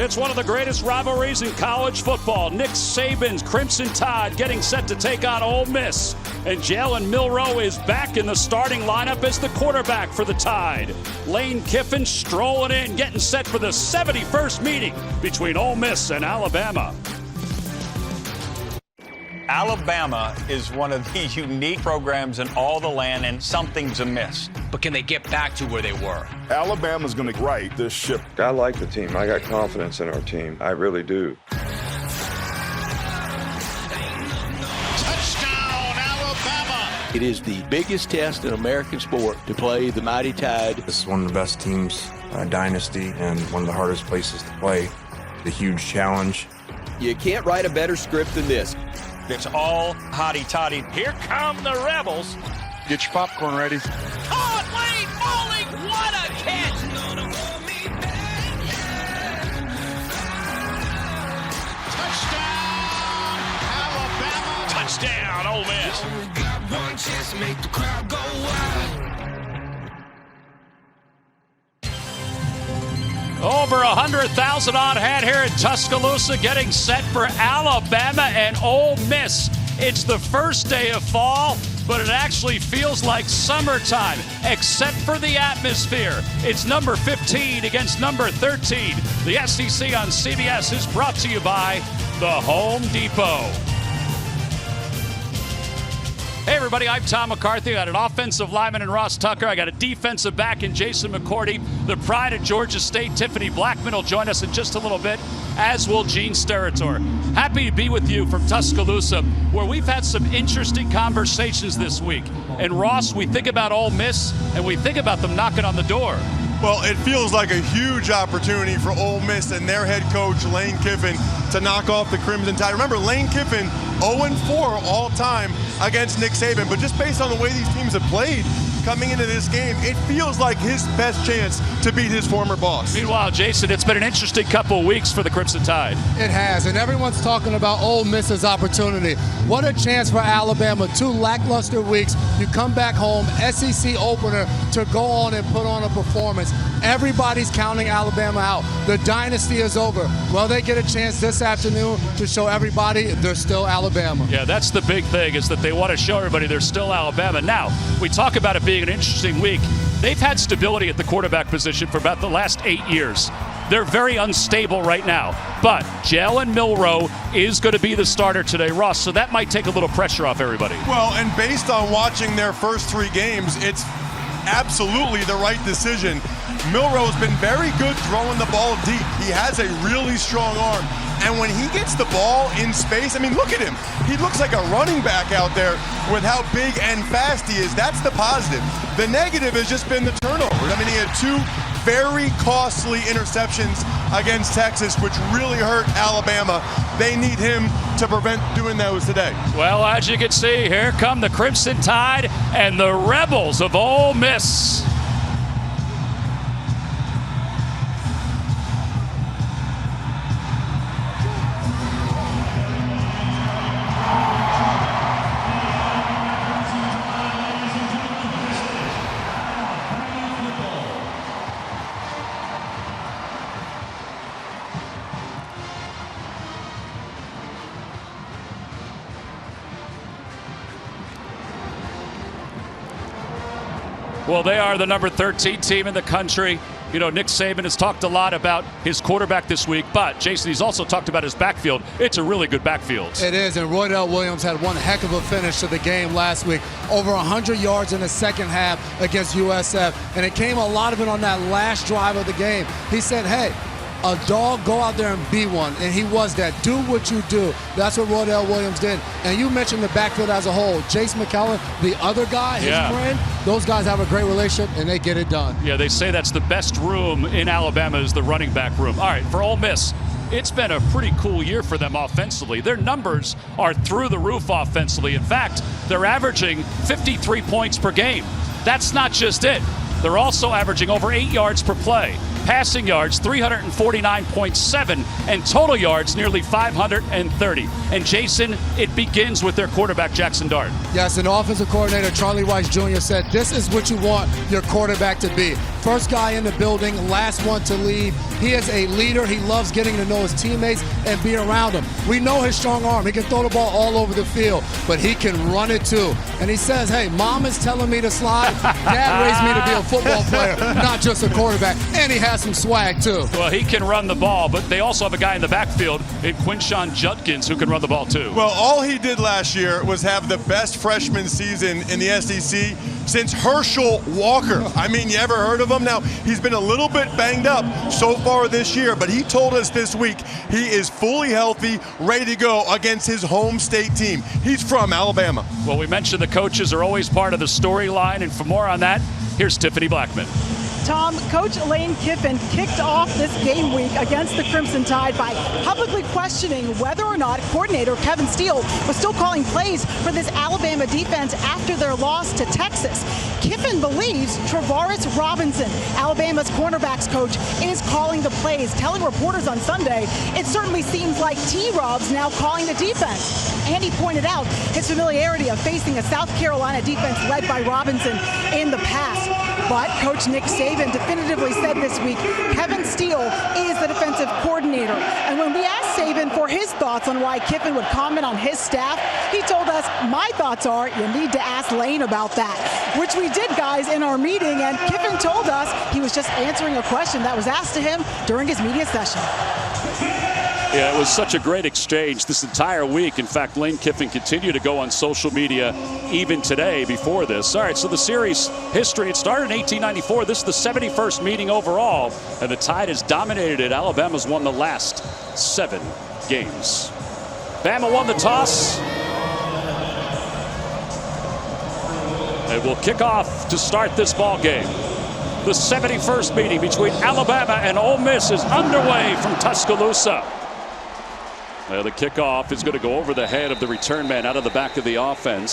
It's one of the greatest rivalries in college football. Nick Saban's Crimson Tide getting set to take on Ole Miss. And Jalen Milroe is back in the starting lineup as the quarterback for the Tide. Lane Kiffin strolling in, getting set for the 71st meeting between Ole Miss and Alabama. Alabama is one of the unique programs in all the land, and something's amiss. But can they get back to where they were? Alabama's going to right this ship. I like the team. I got confidence in our team. I really do. Touchdown, Alabama! It is the biggest test in American sport to play the Mighty Tide. This is one of the best teams, dynasty, and one of the hardest places to play. The huge challenge. You can't write a better script than this. It's all hotty-toddy. Here come the Rebels. Get your popcorn ready. Caught Wayne Bowling! What a catch! Touchdown, Alabama! Touchdown, Ole Miss! One chance to make the crowd go wild. Over 100,000 odd hat here in Tuscaloosa, getting set for Alabama and Ole Miss. It's the first day of fall, but it actually feels like summertime, except for the atmosphere. It's number 15 against number 13. The SEC on CBS is brought to you by the Home Depot. Hey everybody, I'm Tom McCarthy. I got an offensive lineman in Ross Tucker. I got a defensive back in Jason McCourty. The pride of Georgia State, Tiffany Blackman, will join us in just a little bit, as will Gene Steratore. Happy to be with you from Tuscaloosa, where we've had some interesting conversations this week. And Ross, we think about Ole Miss, and we think about them knocking on the door. Well, it feels like a huge opportunity for Ole Miss and their head coach, Lane Kiffin, to knock off the Crimson Tide. Remember, Lane Kiffin, 0-4 all-time against Nick Saban. But just based on the way these teams have played coming into this game, it feels like his best chance to beat his former boss. Meanwhile, Jason, it's been an interesting couple of weeks for the Crimson Tide. It has, and everyone's talking about Ole Miss's opportunity. What a chance for Alabama. 2 lackluster weeks. You come back home, SEC opener, to go on and put on a performance. Everybody's counting Alabama out. The dynasty is over. Well, they get a chance this afternoon to show everybody they're still Alabama. Yeah, that's the big thing, is that they want to show everybody they're still Alabama. Now, we talk about it being an interesting week. They've had stability at the quarterback position for about the last 8 years. They're very unstable right now. But Jalen Milroe is going to be the starter today, Ross, so that might take a little pressure off everybody. Well, and based on watching their first 3 games, it's absolutely the right decision. Milroe's been very good throwing the ball deep. He has a really strong arm. And when he gets the ball in space, I mean, look at him. He looks like a running back out there with how big and fast he is. That's the positive. The negative has just been the turnovers. I mean, he had 2 very costly interceptions against Texas, which really hurt Alabama. They need him to prevent doing those today. Well, as you can see, here come the Crimson Tide and the Rebels of Ole Miss. Well, they are the number 13 team in the country. You know, Nick Saban has talked a lot about his quarterback this week, but, Jason, he's also talked about his backfield. It's a really good backfield. It is, and Roydell Williams had one heck of a finish to the game last week. Over 100 yards in the second half against USF, and it came a lot of it on that last drive of the game. He said, hey, a dog, go out there and be one, and he was that. Do what you do. That's what Roydell Williams did. And you mentioned the backfield as a whole. Jace McClellan, the other guy, his friend, those guys have a great relationship, and they get it done. Yeah, they say that's the best room in Alabama is the running back room. All right, for Ole Miss, it's been a pretty cool year for them offensively. Their numbers are through the roof offensively. In fact, they're averaging 53 points per game. That's not just it. They're also averaging over 8 yards per play. Passing yards, 349.7, and total yards, nearly 530. And Jason, it begins with their quarterback, Jackson Dart. Yes, and offensive coordinator Charlie Weiss Jr. said, this is what you want your quarterback to be. First guy in the building, last one to leave. He is a leader. He loves getting to know his teammates and be around them. We know his strong arm. He can throw the ball all over the field, but he can run it too. And he says, hey, mom is telling me to slide. Dad raised me to be a football player, not just a quarterback. And he has some swag too. Well, he can run the ball, but they also have a guy in the backfield in Quinshon Judkins who can run the ball too. Well, all he did last year was have the best freshman season in the SEC since Herschel Walker. I mean, you ever heard of him? Now, he's been a little bit banged up so far this year, but he told us this week he is fully healthy, ready to go against his home state team. He's from Alabama. Well, we mentioned the coaches are always part of the storyline, and for more on that, here's Tiffany Blackman. Tom, Coach Lane Kiffin kicked off this game week against the Crimson Tide by publicly questioning whether or not coordinator Kevin Steele was still calling plays for this Alabama defense after their loss to Texas. Kiffin believes Travaris Robinson, Alabama's cornerbacks coach, is calling the plays, telling reporters on Sunday it certainly seems like T-Rob's now calling the defense. And he pointed out his familiarity of facing a South Carolina defense led by Robinson in the past. But Coach Nick Saban definitively said this week Kevin Steele is the defensive coordinator. And when we asked Saban for his thoughts on why Kiffin would comment on his staff, he told us, my thoughts are you need to ask Lane about that, which we did, guys, in our meeting. And Kiffin told us he was just answering a question that was asked to him during his media session. Yeah, it was such a great exchange this entire week. In fact, Lane Kiffin continued to go on social media even today before this. All right, so the series history, it started in 1894. This is the 71st meeting overall, and the Tide has dominated it. Alabama's won the last 7 games. Bama won the toss. It will kick off to start this ball game. The 71st meeting between Alabama and Ole Miss is underway from Tuscaloosa. The kickoff is going to go over the head of the return man out of the back of the offense.